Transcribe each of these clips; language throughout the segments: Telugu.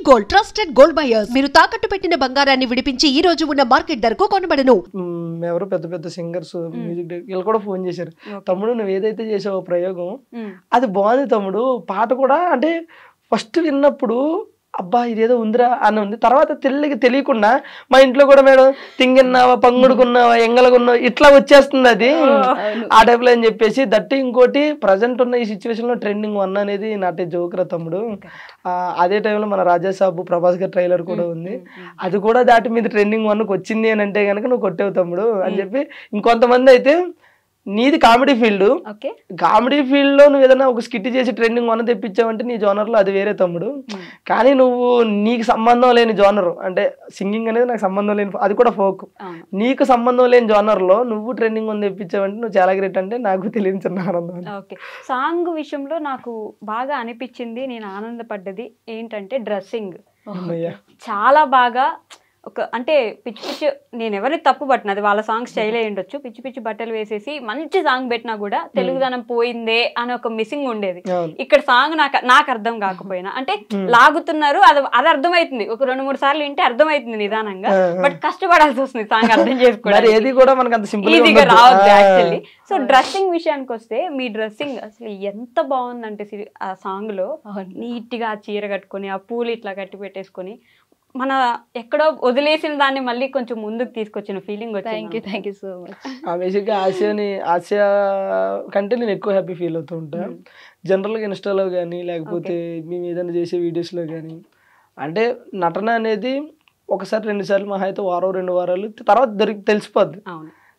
గోల్డ్ ట్రస్టెడ్ గోల్డ్ బయర్స్ మీరు తాకట్టు పెట్టిన బంగారాన్ని విడిపించి ఈ రోజు ఉన్న మార్కెట్ ధరకు కొనబడను. ఎవరు పెద్ద పెద్ద సింగర్స్ మ్యూజిక్ వీళ్ళు కూడా ఫోన్ చేశారు, తమ్ముడు నువ్వు ఏదైతే చేసావో ప్రయోగం అది బాగుంది తమ్ముడు, పాట కూడా అంటే ఫస్ట్ విన్నప్పుడు అబ్బా ఇదేదో ఉందిరా అని ఉంది. తర్వాత తెలియకుండా మా ఇంట్లో కూడా మేడం తింగిన్నావా పంగుడుకున్నావా ఎంగలకున్నావా ఇట్లా వచ్చేస్తుంది అది ఆ టైప్లో అని చెప్పేసి. దట్టి ఇంకోటి ప్రజెంట్ ఉన్న ఈ సిచ్యువేషన్ లో ట్రెండింగ్ 1 అనేది నాటే జోక్రా తమ్ముడు. అదే టైంలో మన రాజాసాబు ప్రభాస్ గారి ట్రైలర్ కూడా ఉంది, అది కూడా దాటి మీద ట్రెండింగ్ 1కి వచ్చింది అని అంటే కనుక నువ్వు కొట్టేవు తమ్ముడు అని చెప్పి. ఇంకొంతమంది అయితే నీది కామెడీ ఫీల్డ్, కామెడీ ఫీల్డ్ లో నువ్వు ఏదైనా ఒక స్కిట్ చేసి ట్రెండింగ్ 1 తెప్పించావంటే నీ జోనర్ లో అది వేరే తమ్ముడు. కానీ నువ్వు నీకు సంబంధం లేని జోనర్ అంటే సింగింగ్ అనేది నాకు సంబంధం లేని, అది కూడా ఫోక్, నీకు సంబంధం లేని జోనర్ లో నువ్వు ట్రెండింగ్ 1 తెప్పించావంటే నువ్వు చాలా గ్రేట్ అంటే నాకు తెలియని చిన్న ఆనందం. ఓకే, సాంగ్ విషయంలో నాకు బాగా అనిపించింది, నేను ఆనందపడ్డది ఏంటంటే డ్రెస్సింగ్ చాలా బాగా ఒక అంటే పిచ్చి పిచ్చి, నేను ఎవరిని తప్పు పట్టిన అది వాళ్ళ సాంగ్ స్టైల్ అయి ఉండొచ్చు, పిచ్చి పిచ్చి బట్టలు వేసేసి మంచి సాంగ్ పెట్టినా కూడా తెలుగుదనం పోయిందే అని ఒక మిస్సింగ్ ఉండేది. ఇక్కడ సాంగ్ నాకు అర్థం కాకపోయినా అంటే లాగుతున్నారు, అది అర్థమవుతుంది, ఒక 2-3 సార్లు వింటే అర్థమవుతుంది నిదానంగా, బట్ కష్టపడాల్సి వస్తుంది సాంగ్ అర్థం చేసుకోవడానికి, ఈజీగా రావద్దు యాక్చువల్లీ. సో డ్రెస్సింగ్ విషయానికి వస్తే మీ డ్రెస్సింగ్ అసలు ఎంత బాగుందంటే ఆ సాంగ్ లో నీట్ గా చీర కట్టుకొని ఆ పూలు ఇట్లా కట్టి పెట్టేసుకొని మన ఎక్కడో వదిలేసిన దాన్ని మళ్ళీ కొంచెం ముందుకు తీసుకొచ్చిన ఫీలింగ్ వచ్చింది. Thank you so much. బేసిక్గా ఆసియా కంటే నేను ఎక్కువ హ్యాపీ ఫీల్ అవుతూ ఉంటాను జనరల్గా ఇన్స్టాలో కానీ లేకపోతే మేము ఏదైనా చేసే వీడియోస్లో కానీ. అంటే నటన అనేది ఒకసారి 2 సార్లు మహా అయితే వారం 2 వారాలు తర్వాత తెలిసిపోద్ది.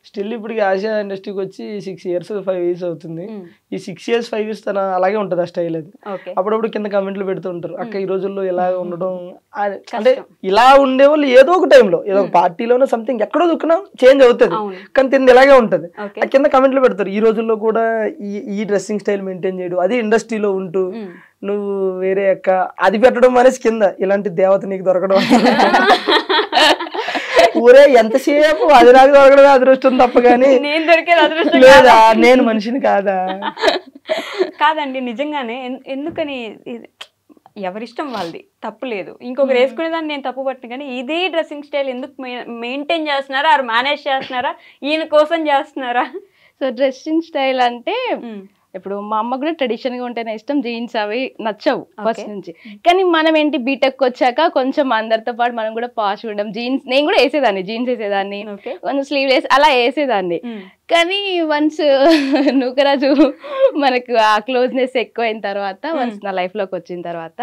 స్టిల్ ఇప్పటికి ఆసియా ఇండస్ట్రీకి వచ్చి 6 years 5 years అవుతుంది. ఈ 6 years 5 years తన అలాగే ఉంటుంది ఆ స్టైల్ అది. అప్పుడప్పుడు కింద కమెంట్లు పెడుతూ ఉంటారు, అక్క ఈ రోజుల్లో ఇలా ఉండడం అంటే ఇలా ఉండేవాళ్ళు ఏదో ఒక టైంలో ఏదో ఒక పార్టీలోనో సంథింగ్ ఎక్కడో దుక్కున చేంజ్ అవుతుంది, కానీ తింది ఇలాగే ఉంటుంది. ఆ కింద కమెంట్లు పెడతారు ఈ రోజుల్లో కూడా ఈ డ్రెస్సింగ్ స్టైల్ మెయింటైన్ చేయడం, అది ఇండస్ట్రీలో ఉంటూ నువ్వు వేరే అక్క అది పెట్టడం అనేసి కింద ఇలాంటి దేవత నీకు దొరకడం ఊరే ఎంతసేపు అది నాకు దొరకడమే అదృష్టం తప్ప కానీ లేదా నేను మనిషిని కాదండి. నిజంగానే ఎందుకని ఎవరిష్టం వాళ్ళది, తప్పు లేదు. ఇంకొకరు వేసుకునే దాన్ని నేను తప్పు పట్టిన, కానీ ఇదే డ్రెస్సింగ్ స్టైల్ ఎందుకు మెయింటైన్ చేస్తున్నారా, ఆరు మేనేజ్ చేస్తున్నారా, ఈయన కోసం చేస్తున్నారా? సో డ్రెస్సింగ్ స్టైల్ అంటే ఇప్పుడు మా అమ్మ కూడా ట్రెడిషన్ గా ఉంటేనే ఇష్టం, జీన్స్ అవి నచ్చవు ఫస్ట్ నుంచి. కానీ మనం ఏంటి బీటెక్ వచ్చాక కొంచెం అందరితో పాటు మనం కూడా పాష్ ఉండడం, జీన్స్ నేను కూడా వేసేదాన్ని, జీన్స్ వేసేదాన్ని, కొంచెం స్లీవ్లెస్ అలా వేసేదాన్ని. కానీ వన్స్ నూకరాజు మనకు ఆ క్లోజ్నెస్ ఎక్కువైన తర్వాత, వన్స్ నా లైఫ్ లోకి వచ్చిన తర్వాత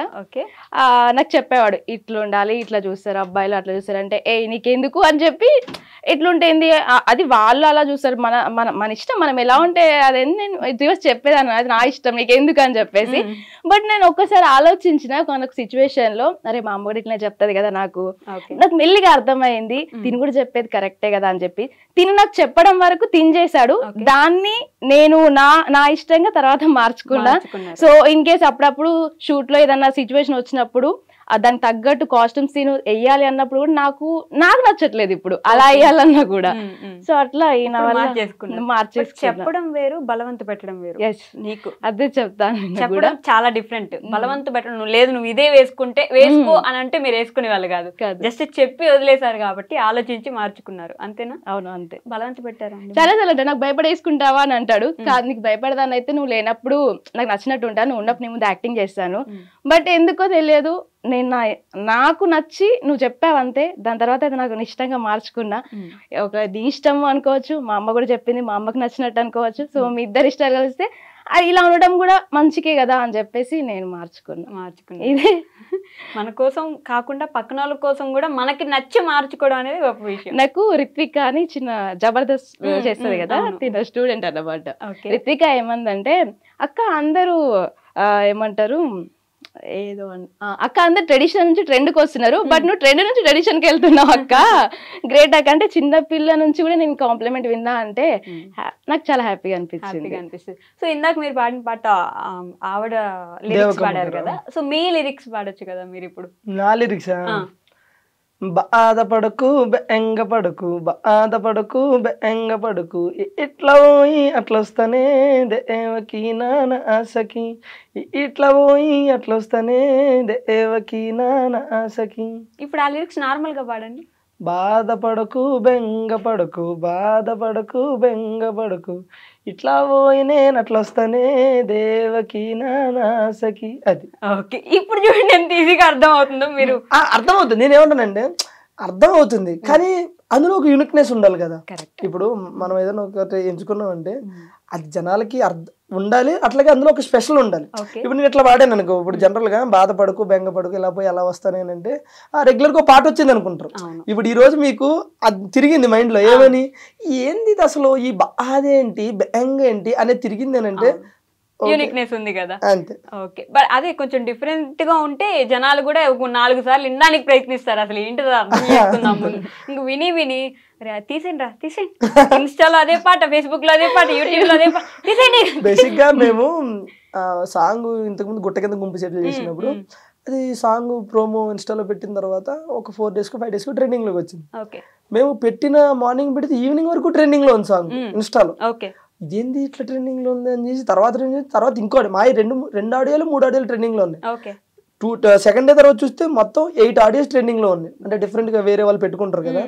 నాకు చెప్పేవాడు ఇట్లా ఉండాలి, ఇట్లా చూస్తారు అబ్బాయిలు అట్లా చూస్తారు అంటే నీకెందుకు అని చెప్పి ఎట్లుంటేంది అది వాళ్ళు అలా చూస్తారు, మన ఇష్టం మనం ఎలా ఉంటే అదేంటి నేను రివర్స్ చెప్పేదాన్ని, అది నా ఇష్టం నీకెందుకు అని చెప్పేసి. బట్ నేను ఒక్కసారి ఆలోచించిన కొనొక సిచ్యువేషన్ లో అరే మా అమ్మ కూడా ఇట్లా చెప్తుంది కదా, నాకు మెల్లిగా అర్థమైంది తిని కూడా చెప్పేది కరెక్టే కదా అని చెప్పి తిని నాకు చెప్పడం వరకు చేశాడు. దాన్ని నేను నా ఇష్టంగా తర్వాత మార్చుకున్నా. సో ఇన్ కేస్ అప్పుడప్పుడు షూట్ లో ఏదన్నా సిచ్యువేషన్ వచ్చినప్పుడు దానికి తగ్గట్టు కాస్ట్యూమ్స్ నేను వెయ్యాలి అన్నప్పుడు కూడా నాకు నచ్చట్లేదు ఇప్పుడు అలా వేయాలన్నా కూడా. సో అట్లా చెప్పడం వేరు, బలవంత పెట్టడం వేరు. నీకు అదే చెప్తాను, చెప్పడం చాలా డిఫరెంట్. బలవంత పెట్టడం లేదు నువ్వు ఇదే వేసుకో అని అంటే మీరు వేసుకునే వాళ్ళు కాదు, జస్ట్ చెప్పి వదిలేసారు కాబట్టి ఆలోచించి మార్చుకున్నారు, అంతేనా? అవును అంతే. బలవంత పెట్టారు చాలా నాకు భయపడేసుకుంటావా అని అంటాడు. కాదు నీకు భయపడదాని అయితే నువ్వు లేనప్పుడు నాకు నచ్చినట్టు ఉంటాను, నువ్వు ఉన్నప్పుడు నీ ముందు యాక్టింగ్ చేస్తాను. బట్ ఎందుకో తెలియదు నేను నాకు నచ్చి నువ్వు చెప్పావంతే, దాని తర్వాత అది నాకు ఇష్టంగా మార్చుకున్నా. ఒక నీ ఇష్టం అనుకోవచ్చు, మా అమ్మ కూడా చెప్పింది మా అమ్మకి నచ్చినట్టు అనుకోవచ్చు. సో మీ ఇద్దరు ఇష్టాలు కలిస్తే ఇలా ఉండడం కూడా మంచికే కదా అని చెప్పేసి నేను మార్చుకున్నా. ఇదే మన కోసం కాకుండా పక్కన వాళ్ళ కోసం కూడా మనకి నచ్చి మార్చుకోవడం అనేది గొప్ప విషయం. నాకు రిత్విక అని చిన్న జబర్దస్త్ చేస్తుంది కదా, తిన స్టూడెంట్ అన్నమాట. రిత్విక ఏమందంటే అక్క అందరూ ఏమంటారు ఏదో అక్క అందరు ట్రెడిషన్ నుంచి ట్రెండ్కి వస్తున్నారు, బట్ నువ్వు ట్రెండ్ నుంచి ట్రెడిషన్కి వెళ్తున్నావు అక్క, గ్రేట్ అక్క అంటే చిన్న పిల్ల నుంచి కూడా నేను కాంప్లిమెంట్ విన్నా అంటే నాకు చాలా హ్యాపీగా అనిపిస్తుంది. సో ఇందాక మీరు పాడిన పాట ఆవిడ లిరిక్స్ పాడారు కదా, సో మీ లిరిక్స్ పాడొచ్చు కదా మీరు ఇప్పుడు. నా లిరిక్స్ బాధపడకు బెంగపడకు బాధపడకు బెంగపడకు ఇట్లా పోయి అట్లా వస్తానే దేవకి నాన్న ఆశకి ఇట్లా పోయి అట్లా వస్తానే దేవకి నాన్న ఆశకి. ఇప్పుడు ఆ లిరిక్స్ నార్మల్ గా పాడండి. బాధపడకు బెంగపడకు బాధపడకు బెంగపడకు ఇట్లా పోయి నేను అట్లా వస్తానే దేవకి నానాసకి. అది ఓకే, ఇప్పుడు చూడండి ఎంత ఈజీగా అర్థం అవుతుందో. మీరు అర్థమవుతుంది. నేను ఏమంటానంటే అర్థం అవుతుంది, కానీ అందులో ఒక యూనిక్నెస్ ఉండాలి కదా. ఇప్పుడు మనం ఏదైనా ఒకటి ఎంచుకున్నామంటే అది జనాలకి ఉండాలి, అట్లాగే అందులో ఒక స్పెషల్ ఉండాలి. ఇప్పుడు నేను ఇట్లా పాడాను అనుకో, ఇప్పుడు జనరల్ గా బాధపడకు బెంగపడకు ఇలా పోయి ఎలా వస్తానేనంటే రెగ్యులర్ గా పాట వచ్చింది అనుకుంటారు. ఇప్పుడు ఈ రోజు మీకు అది తిరిగింది మైండ్ లో, ఏమని ఏంది ఇది అసలు ఈ బాధ ఏంటి బెంగ ఏంటి అనేది తిరిగింది అని అంటే యూనిక్నెస్ ఉంది కదా. అంతే. ఓకే, బట్ అదే కొంచెం డిఫరెంట్ గా ఉంటే జనాలు కూడా 4 సార్లు వినడానికి ప్రయత్నిస్తారు. అసలు ఏంటిదో అర్థం చేసుకుందాము. ఇంక విని విని తీసేయండి రా తీసేయండి, ఇన్స్టాలో అదే పాట, ఫేస్బుక్ లో అదే పాట, యూట్యూబ్ లో అదే పాట, తీసేయండి. బేసిక్ గా మేము సాంగ్ ఇంతకుముందు గుట్ట కింద గుంపు సెట్లు చేసినప్పుడు అది సాంగ్ ప్రోమో ఇన్స్టాలో పెట్టిన తర్వాత ఒక 4 days 5 days ట్రెండింగ్ లోకి వచ్చింది. మేము పెట్టిన మార్నింగ్ పెడితే ఈవినింగ్ వరకు ట్రెండింగ్ లో ఉంది సాంగ్ ఇన్స్టాలో. ఇదేంది ఇట్లా ట్రెండింగ్ లో ఉంది అని చేసి తర్వాత ఇంకోటి మా 2 ఆడియోలు 3 ఆడియోలు ట్రెండింగ్ లో ఉన్నాయి. సెకండ్ డే తర్వాత చూస్తే మొత్తం 8 ఆడియోస్ ట్రెండింగ్ లో ఉన్నాయి. అంటే డిఫరెంట్ గా వేరే వాళ్ళు పెట్టుకుంటారు కదా,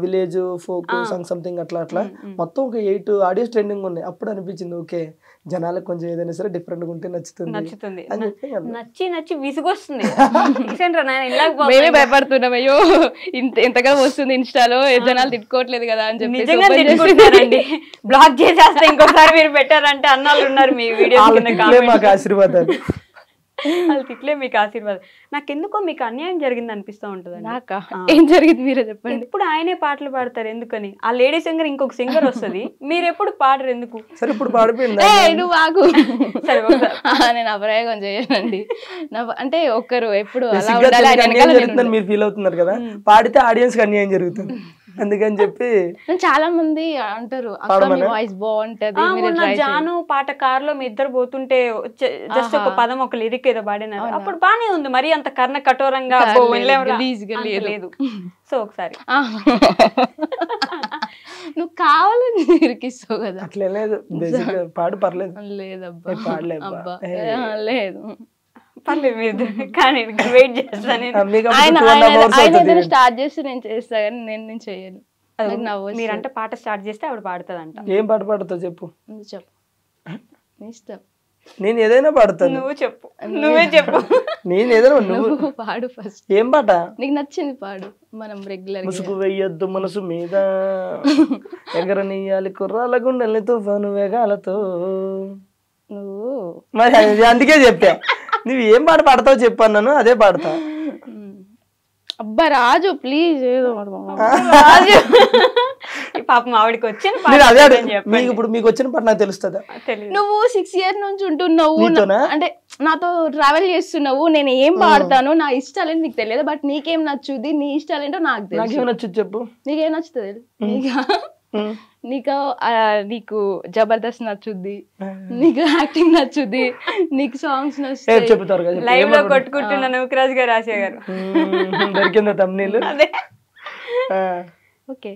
విలేజ్ ఫోక్ సాంగ్ సంథింగ్ అట్లా మొత్తం ఒక 8 ఆడియోస్ ట్రెండింగ్ ఉన్నాయి. అప్పుడు అనిపించింది ఓకే జనాలకు కొంచెం ఏదైనా సరే డిఫరెంట్ గా ఉంటే నచ్చుతుంది. నచ్చి విసుగొస్తుంది. మేమే భయపడుతున్నాం, అయ్యో ఎంతగా వస్తుంది ఇన్స్టాలో జనాలు తిట్టుకోవట్లేదు కదా అని చెప్పి. నిజంగా తిట్టుకుంటారండి, బ్లాక్ చేసేస్తే ఇంకోసారి మీరు పెట్టారంటే అన్నాళ్ళు ఉన్నారు మీ వీడియో. మాకు ఆశీర్వాదాలు. వాళ్ళు తిట్లే మీకు ఆశీర్వాదం. నాకెందుకో మీకు అన్యాయం జరిగింది అనిపిస్తూ ఉంటుంది. నాకా ఏం జరిగింది మీరే చెప్పండి. ఎప్పుడు ఆయనే పాటలు పాడతారు ఎందుకని? ఆ లేడీ సింగర్ ఇంకొక సింగర్ వస్తుంది, మీరు ఎప్పుడు పాడరు ఎందుకు? సరే ఇప్పుడు పాడిపోయింది నువ్వు ఆగు. నేను అప్రయోగం చేయనండి. అంటే ఒక్కరు ఎప్పుడు మీరు ఫీల్ అవుతున్నారు కదా, పాడితే ఆడియన్స్ కి అన్యాయం జరుగుతుంది అందుకని చెప్పి చాలా మంది అంటారు వాయిస్ బాగుంటది. జాను పాట కార్ లో మీ ఇద్దరు పోతుంటే జస్ట్ ఒక పదం ఒక లిరిక్ ఏదో పాడినారు, అప్పుడు బానే ఉంది. మరి అంత కర్ణ కఠోరంగా లేదు. సో ఒకసారి నువ్వు కావాలని ఇరికిస్తావు కదా. అట్లే లేదు, పాడు పర్లేదు. లేదబ్బా పాడలేబ్బా లేదు పర్లేదు కానీ వెయిట్ చేస్తాను. ఆయన స్టార్ట్ చేస్తే నేను చేస్తా కానీ నేను చేయను. మీరంటే పాట స్టార్ట్ చేస్తే ఆవిడ పాడుతుందంట. ఏం పాట పాడుతావు చెప్పు. ఇష్టం నేను ఏదైనా పాడుతాను. నువ్వు చెప్పు, నువ్వే చెప్పు. నేను ఏదైనా నువ్వు పాడు ఫస్ట్. ఏం పాట నీకు నచ్చింది పాడు. మనం రెగ్యులర్ ముసుగు వెయ్యొద్దు మనసు మీద ఎగరనీయాలి కుర్రాల గుండెల్ని తుఫాను వేగాలతో. నువ్వు మరి అందుకే చెప్పా నువ్వు ఏం పాట పాడతావు చెప్పాను, అదే పాడతా. అబ్బా రాజు ప్లీజ్. రాజు పాపం ఆవిడకి వచ్చిన ఇప్పుడు మీకు వచ్చిన పాట నాకు తెలుస్తుందా? నువ్వు 6 years నుంచి ఉంటున్నావు అంటే నాతో ట్రావెల్ చేస్తున్నావు, నేను ఏం పాడతాను నా ఇష్టాలేంటి నీకు తెలియదు, బట్ నీకేం నచ్చుది నీ ఇష్టాలేంటో నాకు తెలియదు. నచ్చుది చెప్పు. నీకేం నచ్చుతుంది? నీకు జబర్దస్త్ నచ్చుద్ది, నీకు యాక్టింగ్ నచ్చుద్ది, నీకు సాంగ్స్ నచ్చుతాయి. చెప్తారు లైవ్ లో కొట్టుకుంటున్నా నూకరాజ్ గారు, ఆశయ గారు దొరికిందా తమ్ముళ్ళు? అదే ఓకే